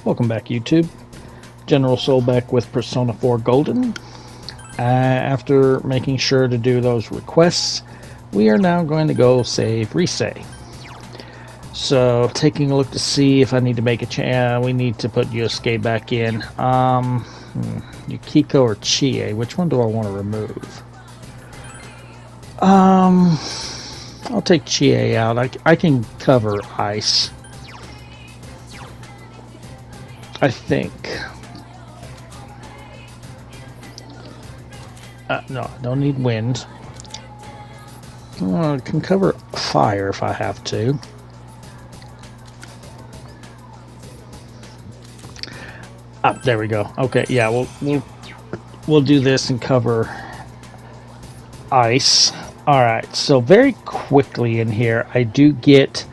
Welcome back, YouTube. General Soul back with Persona 4 Golden. After making sure to do those requests, we are now going to go save Risette. So, taking a look to see if I need to make a change. We need to put Yosuke back in. Yukiko or Chie? Which one do I want to remove? I'll take Chie out. I can cover ice, I think. No, I don't need wind. I can cover fire if I have to. There we go. Okay, yeah, we'll do this and cover ice. Alright, so very quickly in here, I do get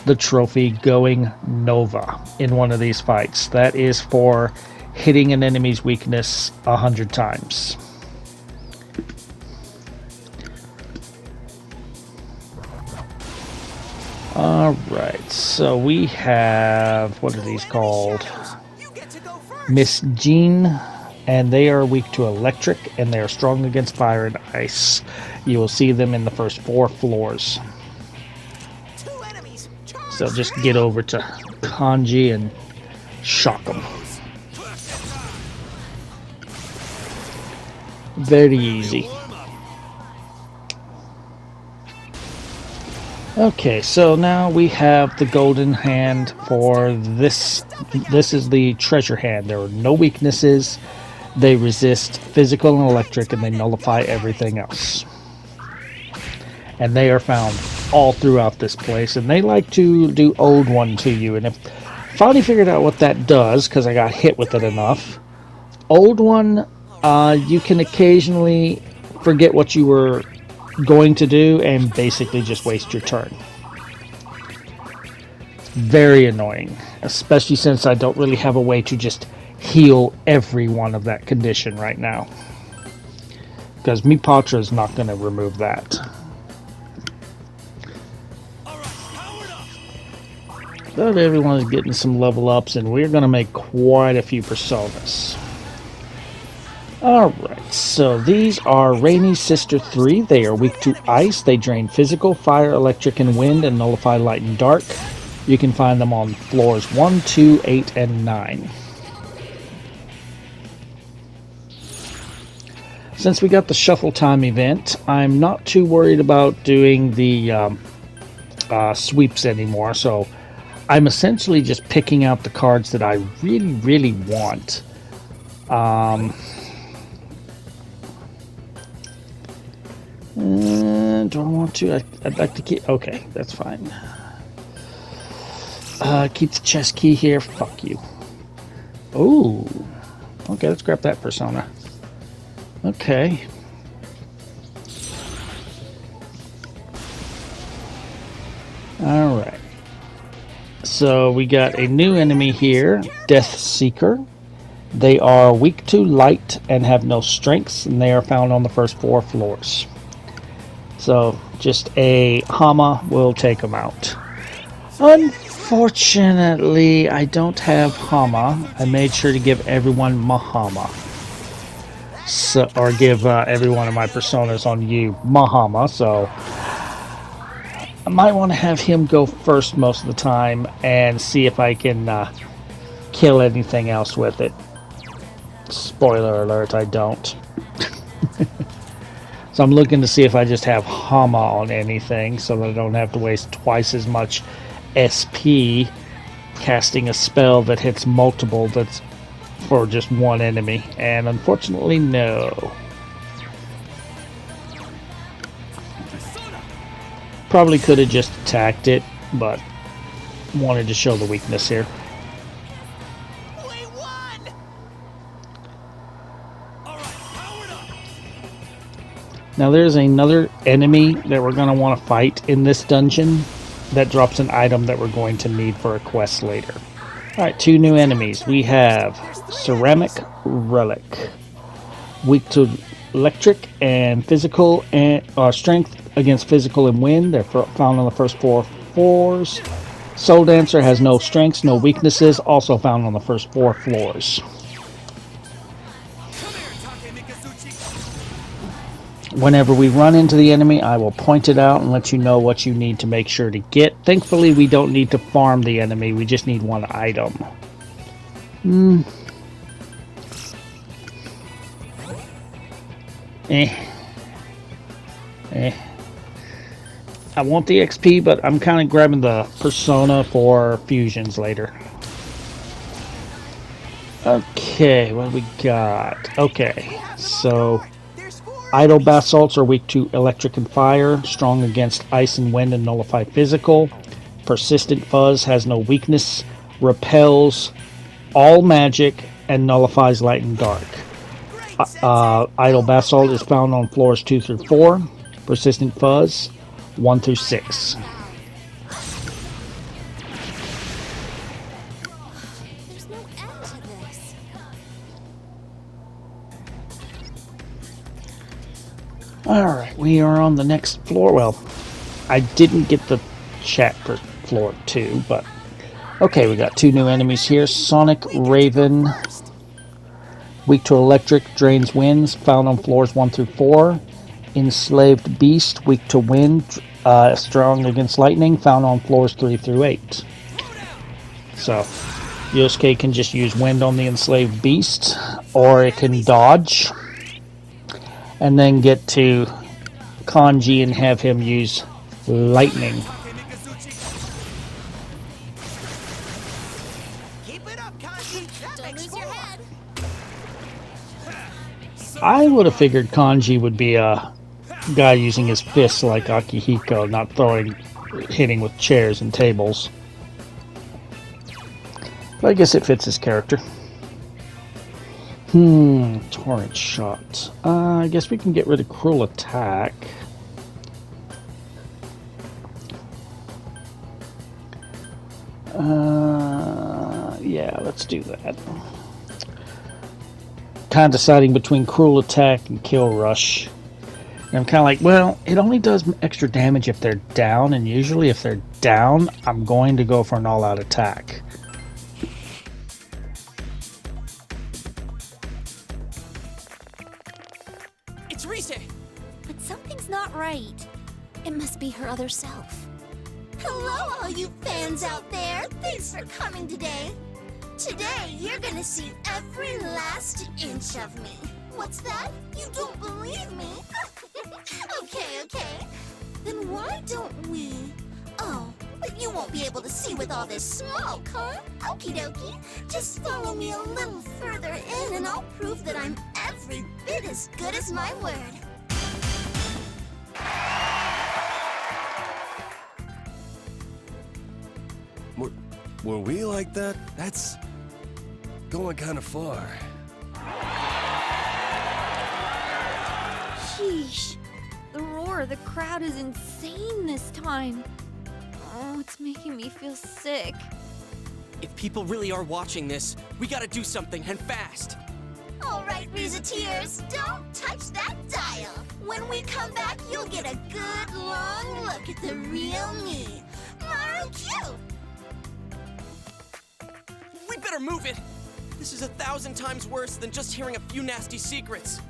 the trophy Going Nova in one of these fights. That is for hitting an enemy's weakness 100 times. Alright, so we have, what are these called? Miss Jean, and they are weak to electric, and they are strong against fire and ice. You will see them in the first 4 floors. So just get over to Kanji and shock them. Very easy. Okay, so now we have the golden hand for this. This is the treasure hand. There are no weaknesses. They resist physical and electric, and they nullify everything else. And they are found all throughout this place, and they like to do Old One to you. And if finally figured out what that does, because I got hit with it enough. Old One, you can occasionally forget what you were going to do and basically just waste your turn. Very annoying, especially since I don't really have a way to just heal everyone of that condition right now, because Mipatra is not going to remove that. But everyone is getting some level ups, and we're going to make quite a few personas. Alright, so these are Rainy Sister 3. They are weak to ice. They drain physical, fire, electric, and wind, and nullify light and dark. You can find them on floors 1, 2, 8, and 9. Since we got the Shuffle Time event, I'm not too worried about doing the sweeps anymore. So I'm essentially just picking out the cards that I really, really want. Do I want to? I'd like to keep... Okay, that's fine. Keep the chest key here. Fuck you. Oh. Okay, let's grab that persona. Okay. Alright. So we got a new enemy here. Death Seeker. They are weak to light and have no strengths, and they are found on the first 4 floors. So, just a Hama will take them out. Unfortunately, I don't have Hama. I made sure to give everyone Mahama. So, or give every one of my personas on you Mahama. So, I might want to have him go first most of the time and see if I can kill anything else with it. Spoiler alert, I don't. So I'm looking to see if I just have Hama on anything so that I don't have to waste twice as much SP casting a spell that hits multiple that's for just one enemy. And unfortunately, no. Probably could have just attacked it, but wanted to show the weakness here. Now there's another enemy that we're going to want to fight in this dungeon that drops an item that we're going to need for a quest later. Alright, 2 new enemies. We have Ceramic Relic. Weak to electric and physical, and strength against physical and wind. They're found on the first 4 floors. Soul Dancer has no strengths, no weaknesses, also found on the first 4 floors. Whenever we run into the enemy, I will point it out and let you know what you need to make sure to get. Thankfully, we don't need to farm the enemy, we just need one item. I want the XP, but I'm kind of grabbing the persona for fusions later. Okay, what do we got? Okay, so idle basalts are weak to electric and fire, strong against ice and wind and nullify physical. Persistent fuzz has no weakness, repels all magic, and nullifies light and dark. Idle basalt is found on floors 2 through 4. Persistent fuzz 1 through 6. There's no end to this. Alright, we are on the next floor. Well, I didn't get the chat for floor 2, but okay, we got 2 new enemies here. Sonic Raven, weak to electric, drains winds, found on floors 1 through 4. Enslaved Beast, weak to wind, strong against lightning, found on floors 3 through 8. So, Yosuke can just use wind on the Enslaved Beast, or it can dodge, and then get to Kanji and have him use lightning. Don't lose your head. I would have figured Kanji would be a guy using his fists like Akihiko, not hitting with chairs and tables. But I guess it fits his character. Torrent shot. I guess we can get rid of Cruel Attack. Yeah, let's do that. Kind of deciding between Cruel Attack and Kill Rush. And I'm kind of like, well, it only does extra damage if they're down, and usually if they're down, I'm going to go for an all-out attack. It's Risette! But something's not right. It must be her other self. Hello, all you fans out there. Thanks for coming today. Today, you're gonna see every last inch of me. What's that? You don't believe me? Okay. Then why don't we... Oh, but you won't be able to see with all this smoke, huh? Okie dokie. Just follow me a little further in and I'll prove that I'm every bit as good as my word. Were we like that? That's going kind of far. Sheesh. The roar of the crowd is insane this time. Oh, it's making me feel sick. If people really are watching this, we gotta do something, and fast! All right, Risetteers, don't touch that dial. When we come back, you'll get a good long look at the real me. Maru-Q! We better move it! This is 1,000 times worse than just hearing a few nasty secrets.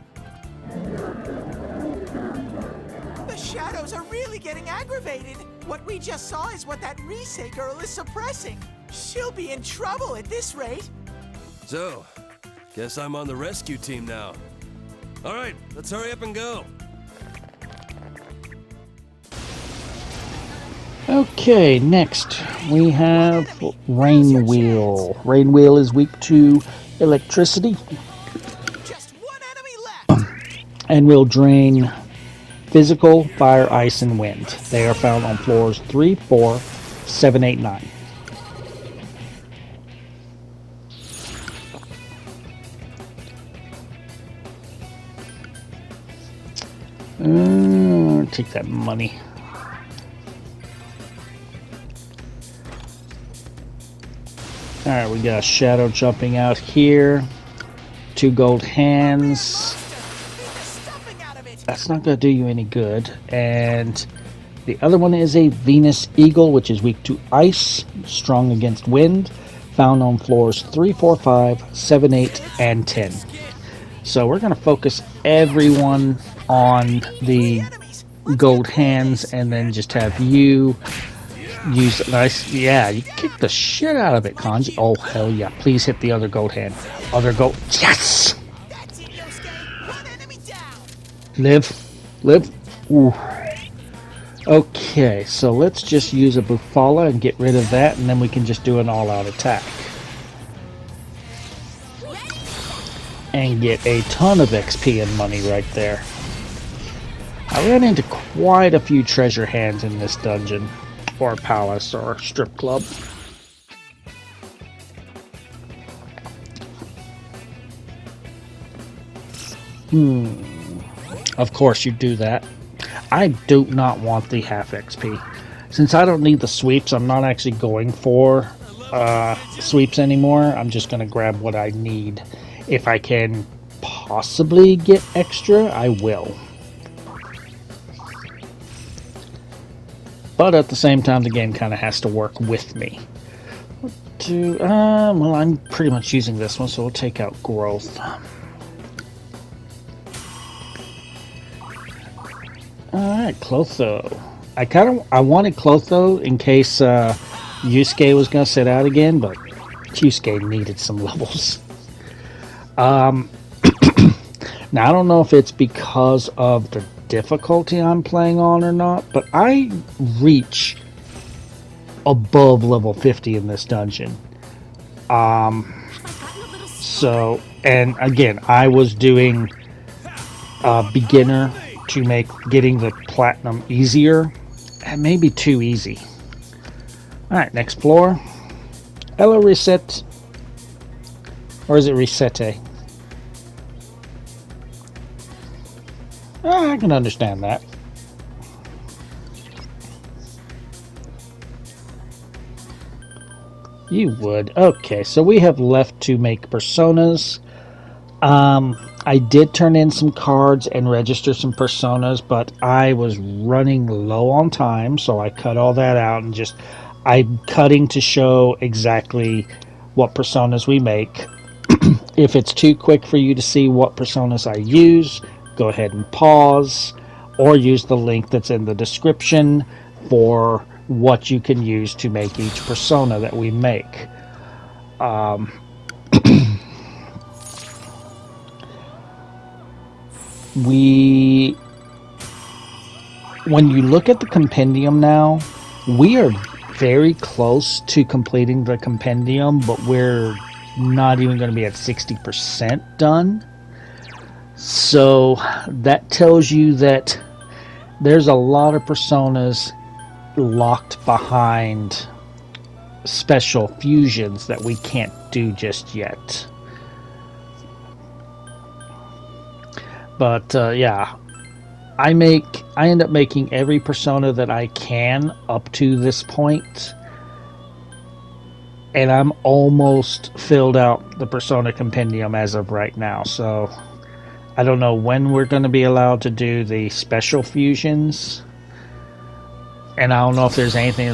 The shadows are really getting aggravated. What we just saw is what that Risette girl is suppressing. She'll be in trouble at this rate. So, guess I'm on the rescue team now. All right, let's hurry up and go. Okay, next we have Rain Wheel. Rain Wheel is weak to electricity Just one enemy left. and will drain physical, fire, ice, and wind. They are found on floors 3, 4, 7, 8, 9. Take that money. Alright, we got a shadow jumping out here. 2 gold hands. Beat the stuffing out of it. That's not going to do you any good. And The other one is a Venus Eagle, which is weak to ice, strong against wind, found on floors 3, 4, 5, 7, 8, and 10. So we're going to focus everyone on the gold hands and then just have you use nice. Yeah, you kick the shit out of it, Kanji. Oh, hell yeah. Please hit the other gold hand. Other gold. Yes! That's it, Yosuke! One enemy down! Live. Ooh. Okay, so let's just use a Bufala and get rid of that, and then we can just do an all-out attack. And get a ton of XP and money right there. I ran into quite a few treasure hands in this dungeon, or palace, or strip club. Of course you do that. I do not want the half XP. Since I don't need the sweeps, I'm not actually going for sweeps anymore. I'm just going to grab what I need. If I can possibly get extra, I will. But at the same time, the game kind of has to work with me. Well, I'm pretty much using this one, so we'll take out growth. Alright, Clotho. I wanted Clotho in case Yusuke was going to sit out again, but Yusuke needed some levels. Now, I don't know if it's because of the difficulty I'm playing on or not, but I reach above level 50 in this dungeon. So, and again, I was doing beginner to make getting the platinum easier. That may be too easy. Alright, next floor. Hello, Risette. Or is it Risette? I can understand that. You would. Okay, so we have left to make personas. I did turn in some cards and register some personas, but I was running low on time, so I cut all that out and just I'm cutting to show exactly what personas we make. If it's too quick for you to see what personas I use, go ahead and pause or use the link that's in the description for what you can use to make each persona that we make. When you look at the compendium now, we are very close to completing the compendium, but we're not even going to be at 60% done. So that tells you that there's a lot of personas locked behind special fusions that we can't do just yet. But yeah, I end up making every persona that I can up to this point, and I'm almost filled out the persona compendium as of right now. So I don't know when we're going to be allowed to do the special fusions, and I don't know if there's anything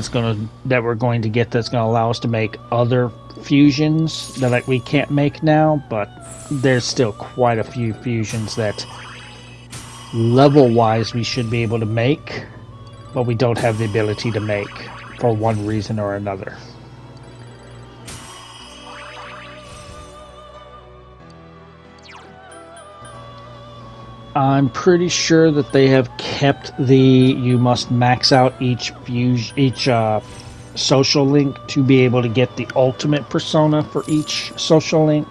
that we're going to get that's going to allow us to make other fusions that we can't make now. But there's still quite a few fusions that level wise we should be able to make, but we don't have the ability to make for one reason or another. I'm pretty sure that they have kept you must max out each social link to be able to get the ultimate persona for each social link.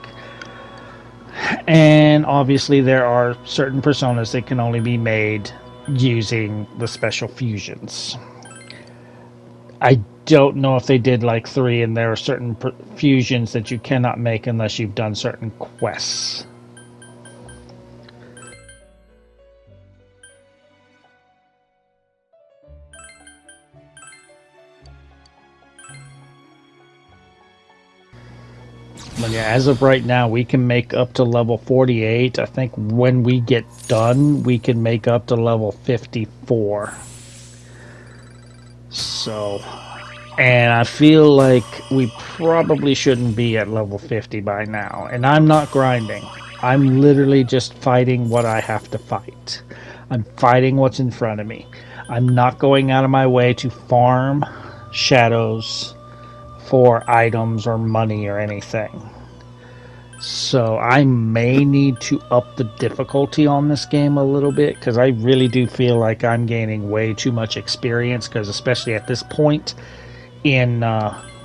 And obviously there are certain personas that can only be made using the special fusions. I don't know if they did like 3, and there are certain fusions that you cannot make unless you've done certain quests. But yeah, as of right now, we can make up to level 48. I think when we get done, we can make up to level 54. So, and I feel like we probably shouldn't be at level 50 by now. And I'm not grinding. I'm literally just fighting what I have to fight. I'm fighting what's in front of me. I'm not going out of my way to farm shadows for items or money or anything. So I may need to up the difficulty on this game a little bit, because I really do feel like I'm gaining way too much experience, because especially at this point in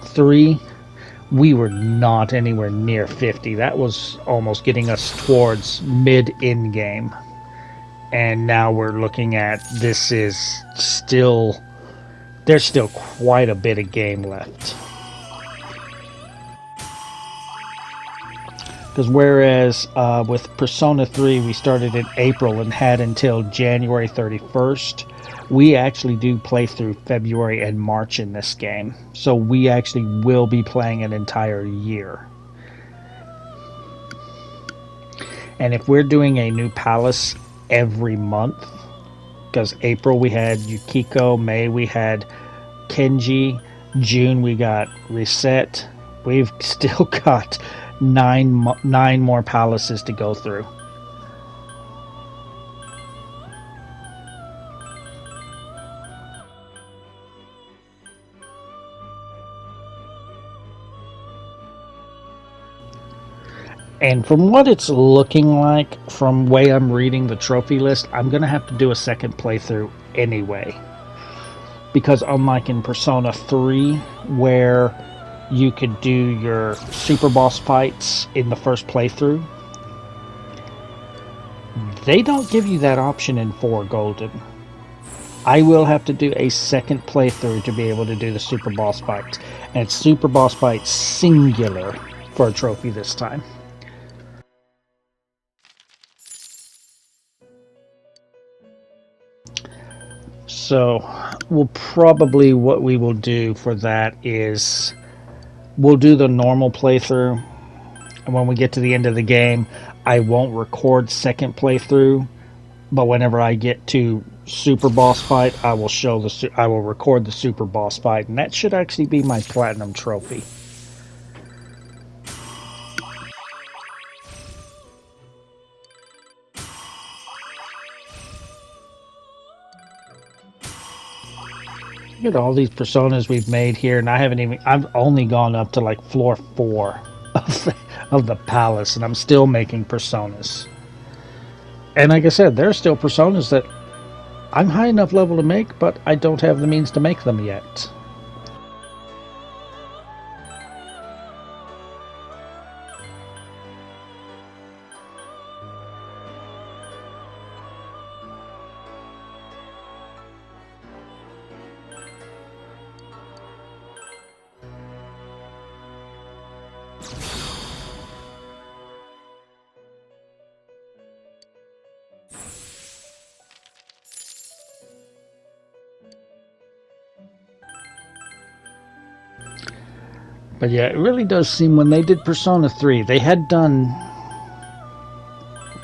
3, we were not anywhere near 50. That was almost getting us towards mid-in game. And now we're looking at, this is still, there's still quite a bit of game left. Because whereas with Persona 3 we started in April and had until January 31st, we actually do play through February and March in this game. So we actually will be playing an entire year. And if we're doing a new palace every month, because April we had Yukiko, May we had Kenji, June we got Risette, we've still got nine more palaces to go through. And from what it's looking like, from the way I'm reading the trophy list, I'm going to have to do a second playthrough anyway. Because unlike in Persona 3, where you could do your super boss fights in the first playthrough, they don't give you that option in 4 Golden. I will have to do a second playthrough to be able to do the super boss fights. And it's super boss fights singular for a trophy this time. So we'll probably, what we will do for that is we'll do the normal playthrough, and when we get to the end of the game, I won't record second playthrough, but whenever I get to super boss fight, I will record the super boss fight, and that should actually be my platinum trophy. Look at all these personas we've made here, and I've only gone up to like floor 4 of the palace, and I'm still making personas. And like I said, there are still personas that I'm high enough level to make, but I don't have the means to make them yet. But yeah, it really does seem, when they did Persona 3, they had done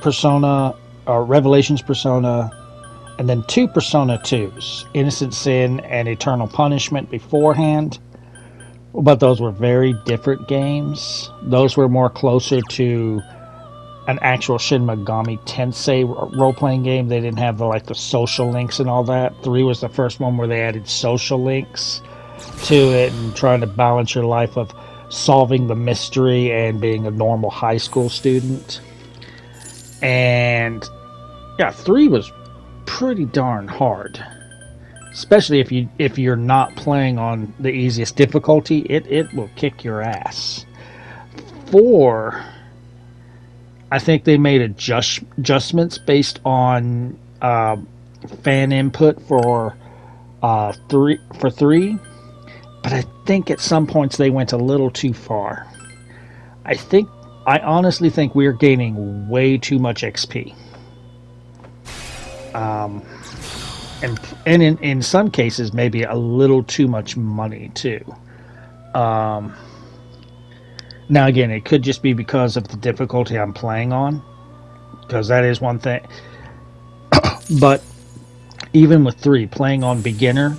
Persona, or Revelations Persona, and then 2 Persona 2s, Innocent Sin and Eternal Punishment beforehand. But those were very different games. Those were more closer to an actual Shin Megami Tensei role-playing game. They didn't have the social links and all that. 3 was the first one where they added social links to it and trying to balance your life of solving the mystery and being a normal high school student. And yeah, 3 was pretty darn hard, especially if you're not playing on the easiest difficulty. It will kick your ass. 4, I think they made adjustments based on fan input for 3. But I think at some points they went a little too far. I honestly think we're gaining way too much XP. And in some cases, maybe a little too much money, too. Now, again, it could just be because of the difficulty I'm playing on, because that is one thing. But even with 3, playing on beginner,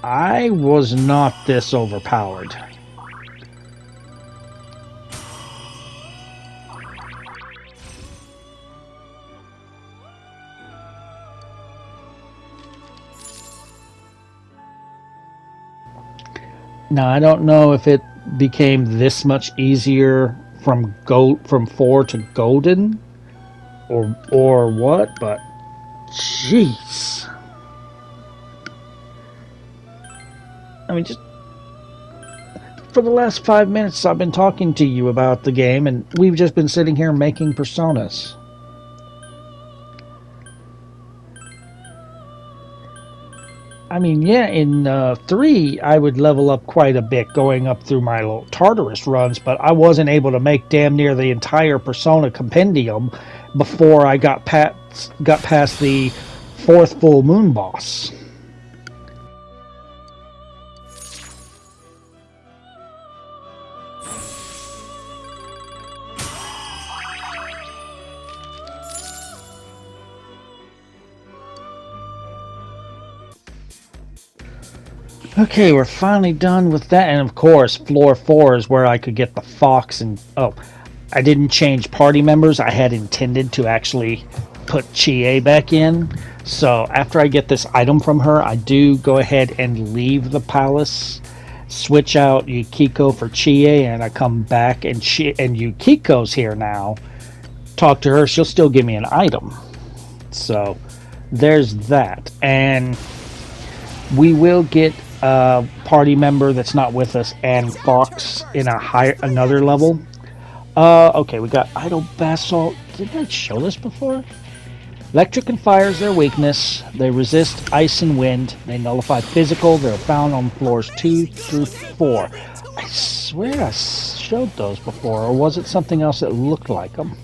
I was not this overpowered. Now I don't know if it became this much easier from 4 to golden or what, but jeez. I mean, just for the last 5 minutes I've been talking to you about the game and we've just been sitting here making personas. I mean, yeah, in 3, I would level up quite a bit going up through my little Tartarus runs, but I wasn't able to make damn near the entire Persona Compendium before I got past the 4th full moon boss. Okay, we're finally done with that, and of course, floor 4 is where I could get the fox and... Oh, I didn't change party members. I had intended to actually put Chie back in. So after I get this item from her, I do go ahead and leave the palace, switch out Yukiko for Chie, and I come back and Yukiko's here now. Talk to her, she'll still give me an item. So there's that. And we will get a party member that's not with us and Fox in another level. Okay, we got Idle Basalt. Didn't I show this before? Electric and fire is their weakness. They resist ice and wind. They nullify physical. They're found on floors 2 through 4. I swear I showed those before, or was it something else that looked like them?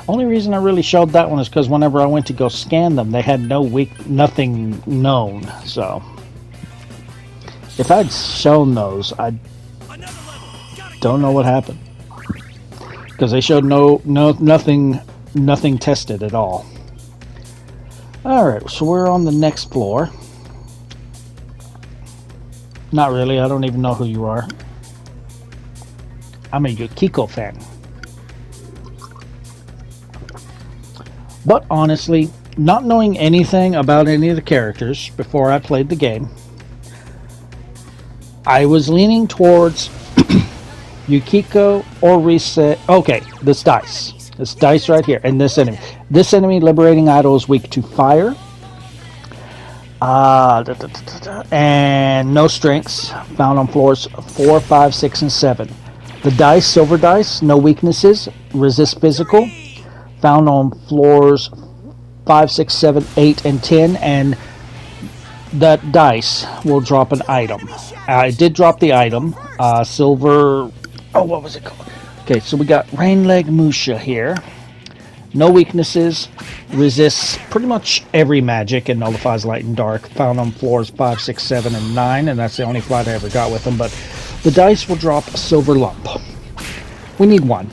Only reason I really showed that one is because whenever I went to go scan them, they had nothing known. So if I'd shown those, I don't know what happened, because they showed nothing tested at all. All right, so we're on the next floor. Not really. I don't even know who you are. I'm a Yukiko fan. But honestly, not knowing anything about any of the characters before I played the game, I was leaning towards Yukiko or Risette. Okay, this dice right here, and this enemy. This enemy liberating idol is weak to fire. And no strengths, found on floors 4, 5, 6, and 7. The dice, silver dice, no weaknesses, resist physical, found on floors 5, 6, 7, 8, and 10, and that dice will drop an item. I did drop the item, silver... Oh, what was it called? Okay, so we got Rainleg Musha here. No weaknesses, resists pretty much every magic and nullifies light and dark. Found on floors 5, 6, 7, and 9, and that's the only flight I ever got with them. But the dice will drop a silver lump. We need one.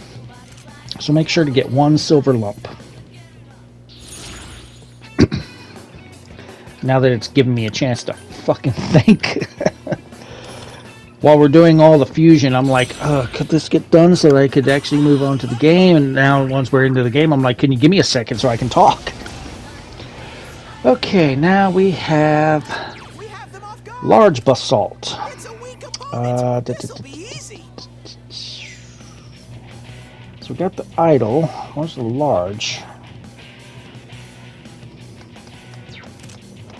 So make sure to get one silver lump. Now that it's given me a chance to fucking think. While we're doing all the fusion, I'm like, could this get done so that I could actually move on to the game? And now once we're into the game, I'm like, can you give me a second so I can talk? Okay, now we have large basalt. So we got the idol. Where's the large?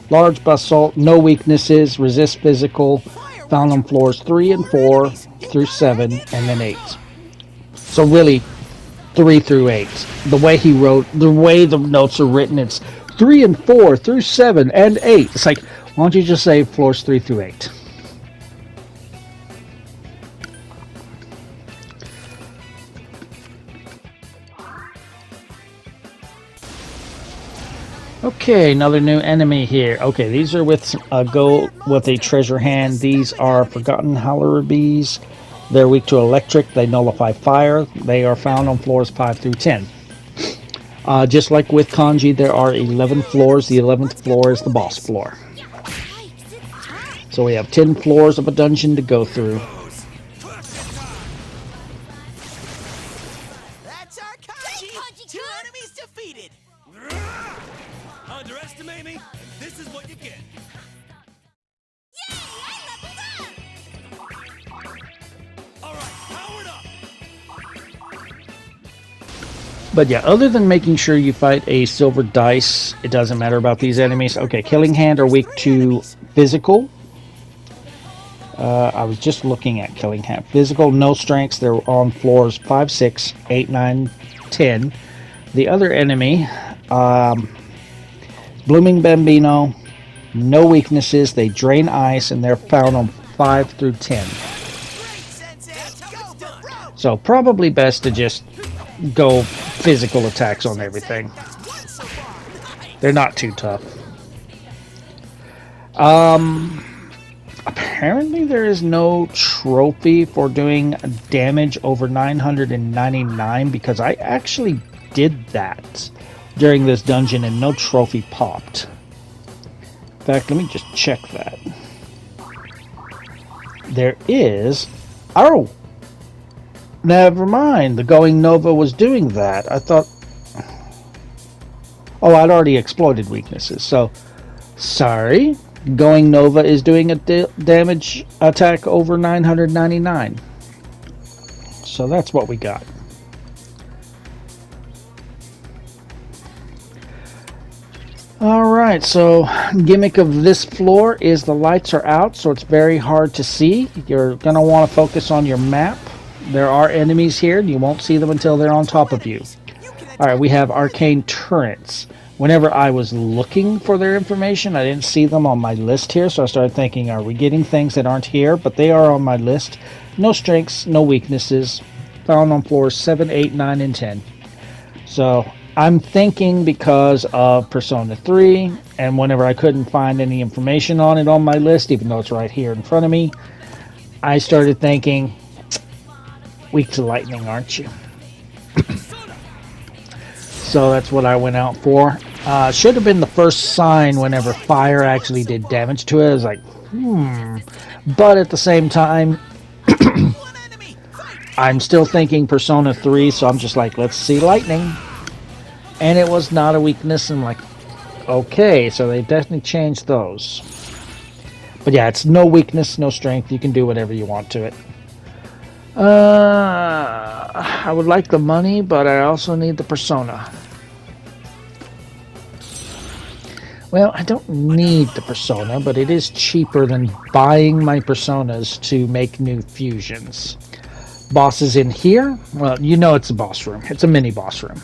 Large basalt, no weaknesses, resist physical. Found on floors 3 and 4 through 7, and then 8. So really, 3 through 8. The way the notes are written, it's 3 and 4 through 7 and 8. It's like, why don't you just say floors 3 through 8? Okay, another new enemy here. Okay, these are with a treasure hand. These are Forgotten Hallerbees. They're weak to electric. They nullify fire. They are found on floors 5 through 10. Just like with kanji, there are 11 floors. The 11th floor is the boss floor. So we have 10 floors of a dungeon to go through. That's our kanji! 2 enemies defeated! Underestimate me, and this is what you get. All right, powered up. But yeah, other than making sure you fight a silver dice, it doesn't matter about these enemies. Okay, Killing Hand are weak to physical. I was just looking at Killing Hand. Physical, no strengths. They're on floors 5, 6, 8, 9, 10. The other enemy, Blooming Bambino, no weaknesses. They drain ice, and they're found on 5 through 10. So probably best to just go physical attacks on everything. They're not too tough. Apparently there is no trophy for doing damage over 999 because I actually did that during this dungeon and no trophy popped. In fact, let me just check that. There is... Oh! Never mind. The Going Nova was doing that. I thought... Oh, I'd already exploited weaknesses, so... Sorry. Going Nova is doing a damage attack over 999. So that's what we got. Alright, so gimmick of this floor is the lights are out, so it's very hard to see. You're going to want to focus on your map. There are enemies here, and you won't see them until they're on top of you. Alright, we have arcane turrets. Whenever I was looking for their information, I didn't see them on my list here, so I started thinking, are we getting things that aren't here? But they are on my list. No strengths, no weaknesses. Found on floors 7, 8, 9, and 10. So I'm thinking because of Persona 3, and whenever I couldn't find any information on it on my list, even though it's right here in front of me, I started thinking, weak to lightning, aren't you? So that's what I went out for. Should have been the first sign whenever fire actually did damage to it. I was like, But at the same time, I'm still thinking Persona 3, so I'm just like, let's see lightning. And it was not a weakness. And I'm like, okay, so they definitely changed those. But yeah, it's no weakness, no strength. You can do whatever you want to it. I would like the money, but I also need the persona. Well, I don't need the persona, but it is cheaper than buying my personas to make new fusions. Bosses in here? Well, you know it's a boss room. It's a mini boss room.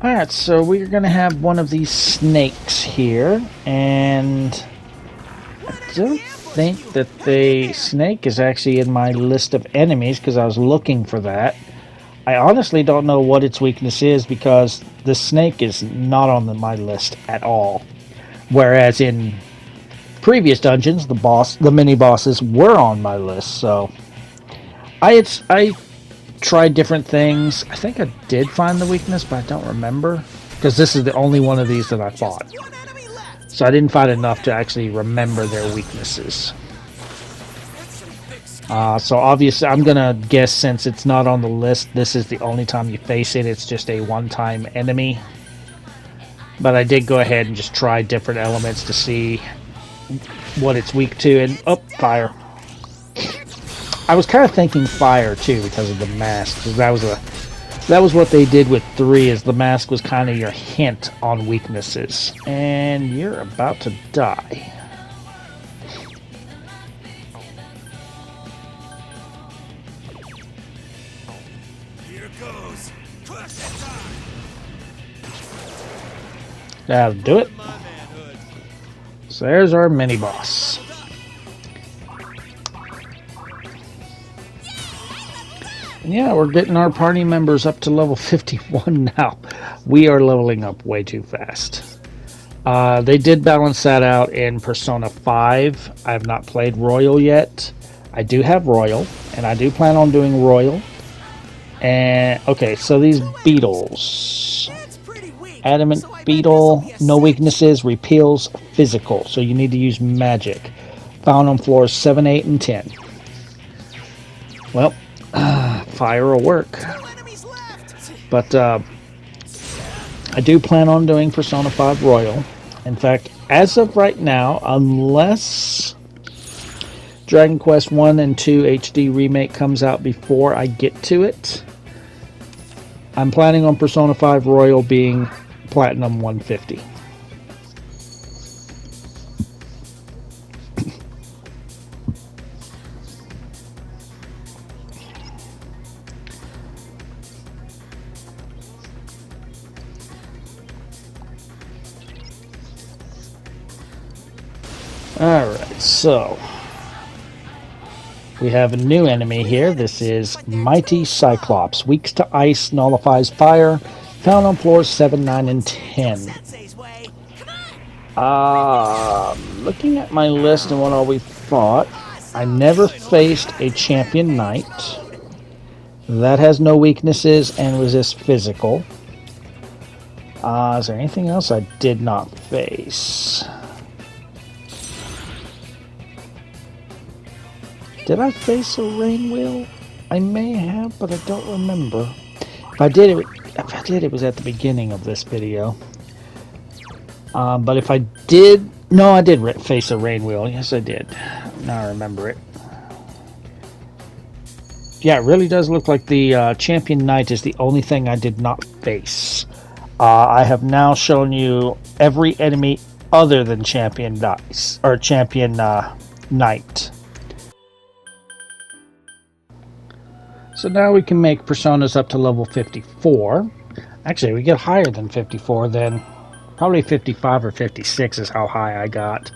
Alright, so we're going to have one of these snakes here, and I don't think that the snake is actually in my list of enemies because I was looking for that. I honestly don't know what its weakness is because the snake is not on my list at all. Whereas in previous dungeons, the mini bosses were on my list, so I tried different things. I think I did find the weakness, but I don't remember because this is the only one of these that I fought. So I didn't find enough to actually remember their weaknesses. So obviously I'm gonna guess since it's not on the list, this is the only time you face it. It's just a one-time enemy. But I did go ahead and just try different elements to see what it's weak to, and fire. I was kind of thinking fire too because of the mask. That was what they did with 3. Is the mask was kind of your hint on weaknesses, and you're about to die. Here goes. Crush time. That'll do it. So there's our mini boss. And yeah, we're getting our party members up to level 51 now. We are leveling up way too fast. They did balance that out in Persona 5. I have not played Royal yet. I do have Royal, and I do plan on doing Royal. And okay, so these beetles. That's pretty weak. Adamant So I bet beetle, this'll be a no cinch. weaknesses, repels physical. So you need to use magic. Found on floors 7, 8, and 10. Well, fire will work. No enemies left. But I do plan on doing Persona 5 Royal. In fact, as of right now, unless Dragon Quest 1 and 2 HD Remake comes out before I get to it, I'm planning on Persona 5 Royal being Platinum 150. Alright, so we have a new enemy here. This is Mighty Cyclops. Weaks to ice, nullifies fire. Found on floors 7, 9, and 10. Sensei's way. Come on. Looking at my list and what all we fought, I never faced a champion knight. That has no weaknesses and resists physical. Is there anything else I did not face? Did I face a rain wheel? I may have, but I don't remember. If I did, it was at the beginning of this video. But if I did, no, I did face a rain wheel. Yes, I did. Now I remember it. Yeah, it really does look like the Champion Knight is the only thing I did not face. I have now shown you every enemy other than Champion Dice or Champion Knight. So now we can make personas up to level 54. Actually, we get higher than 54 then. Probably 55 or 56 is how high I got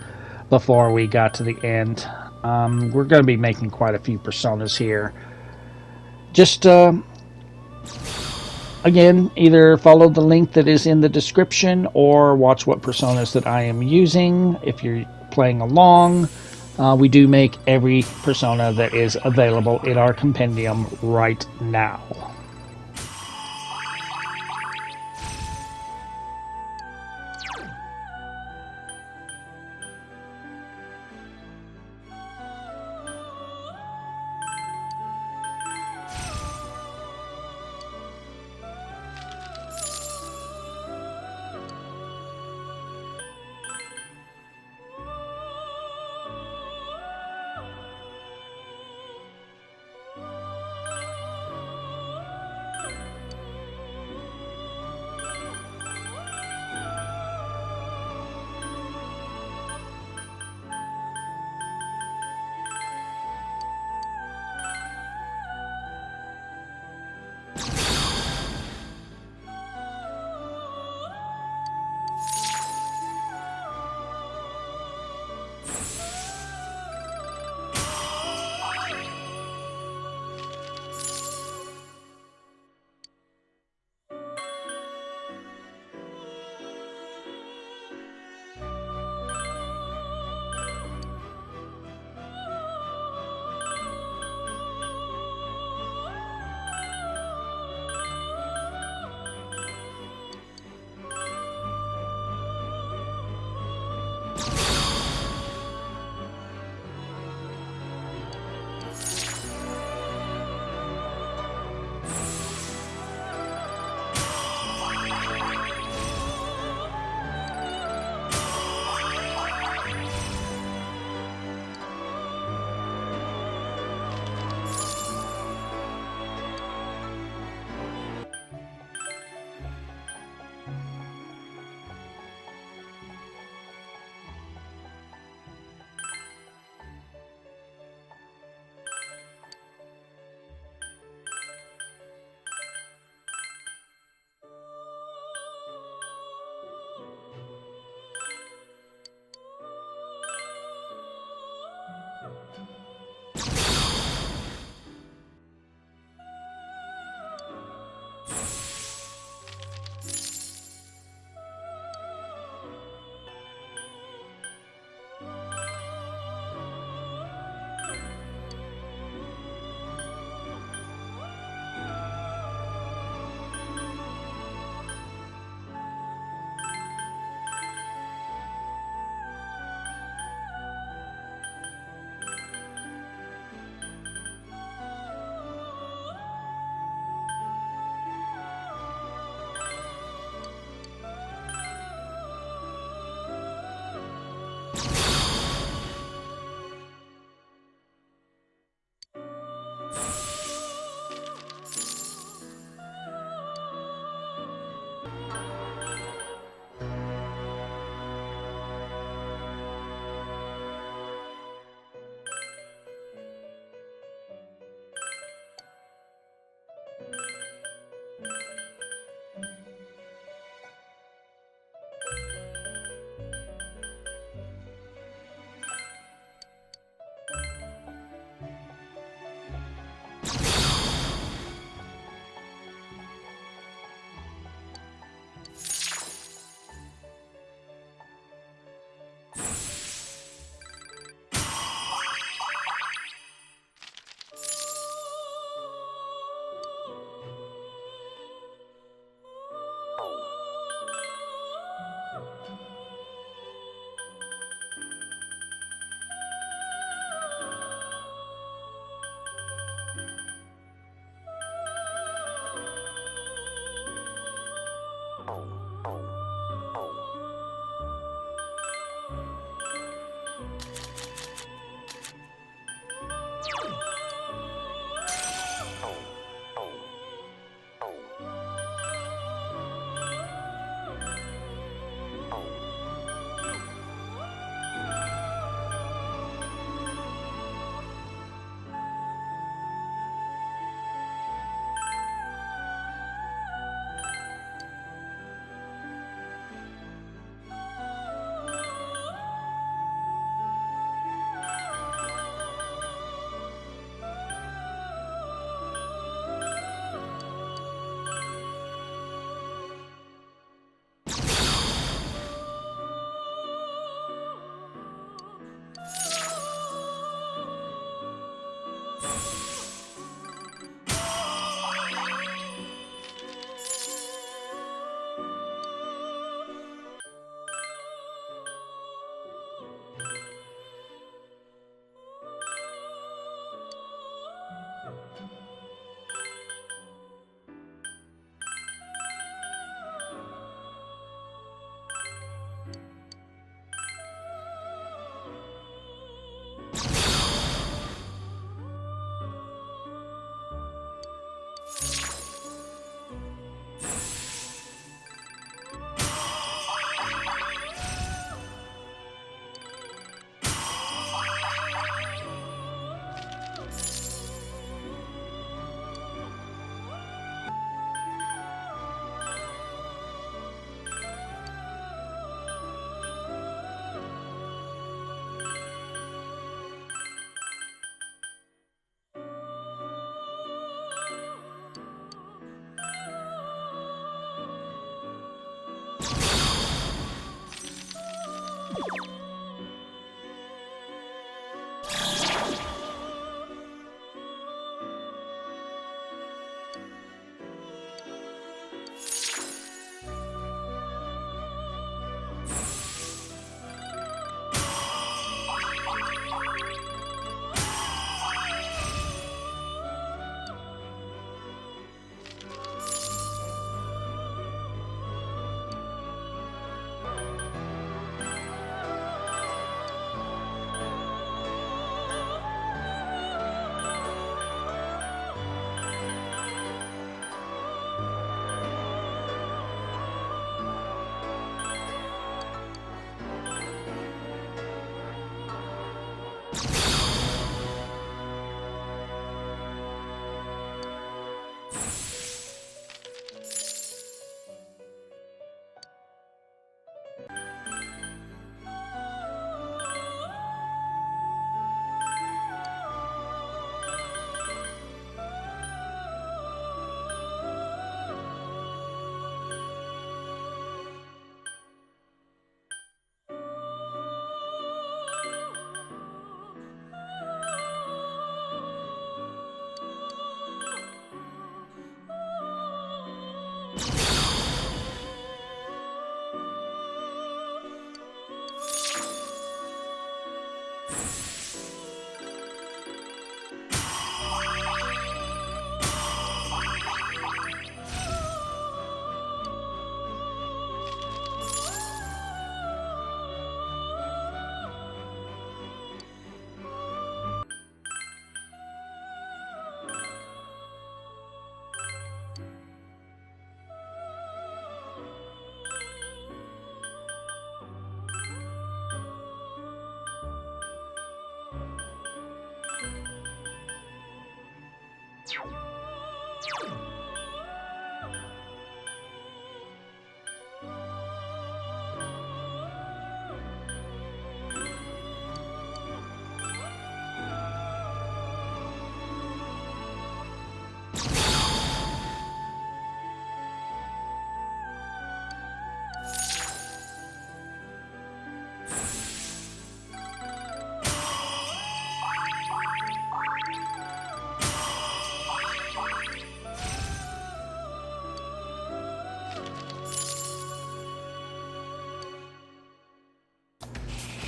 before we got to the end. We're going to be making quite a few personas here. Just, again, either follow the link that is in the description or watch what personas that I am using if you're playing along. We do make every persona that is available in our compendium right now.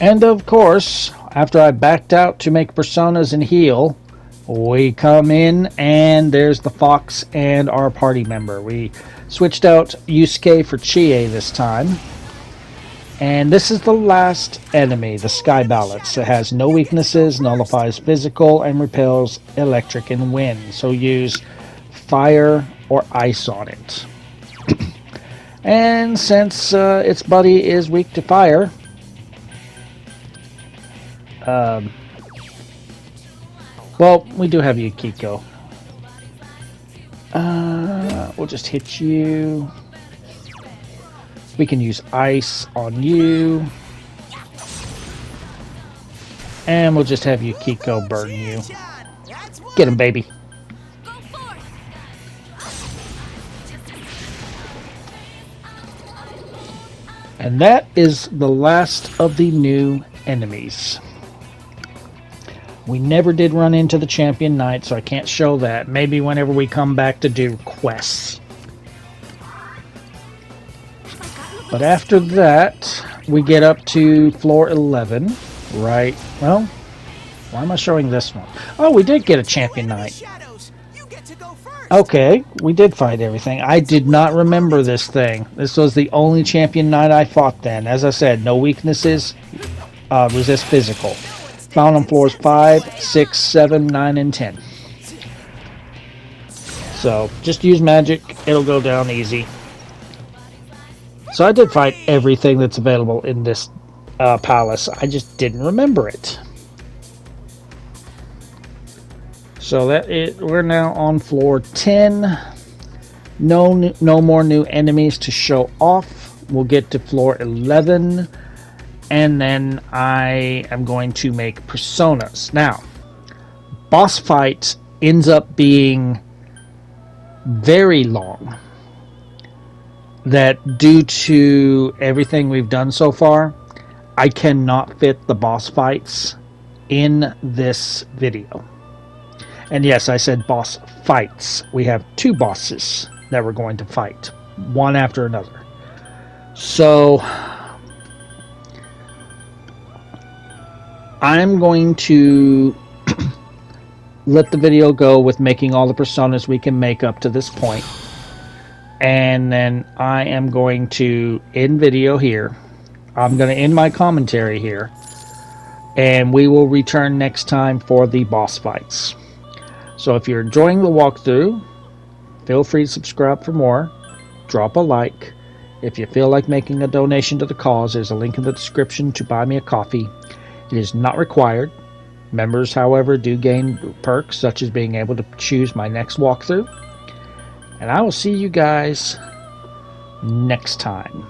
And of course, after I backed out to make personas and heal, we come in and there's the fox and our party member. We switched out Yusuke for Chie this time. And this is the last enemy, the Sky Balance. It has no weaknesses, nullifies physical, and repels electric and wind. So use fire or ice on it. And since its buddy is weak to fire, well, we do have Yukiko. We'll just hit you. We can use ice on you. And we'll just have Yukiko burn you. Get him, baby. And that is the last of the new enemies. We never did run into the Champion Knight, so I can't show that. Maybe whenever we come back to do quests. But after that, we get up to floor 11, right? Well, why am I showing this one? Oh, we did get a Champion Knight. Okay, we did fight everything. I did not remember this thing. This was the only Champion Knight I fought then. As I said, no weaknesses, resist physical. Found on floors 5, 6, 7, 9, and 10. So, just use magic. It'll go down easy. So I did fight everything that's available in this palace. I just didn't remember it. So we're now on floor 10. No more new enemies to show off. We'll get to floor 11. And then I am going to make personas. Now, boss fight ends up being very long. That due to everything we've done so far, I cannot fit the boss fights in this video. And yes, I said boss fights. We have 2 bosses that we're going to fight, one after another. So I'm going to let the video go with making all the personas we can make up to this point. And then I am going to end video here. I'm going to end my commentary here. And we will return next time for the boss fights. So if you're enjoying the walkthrough, feel free to subscribe for more. Drop a like. If you feel like making a donation to the cause, there's a link in the description to buy me a coffee. It is not required. Members, however, do gain perks, such as being able to choose my next walkthrough. And I will see you guys next time.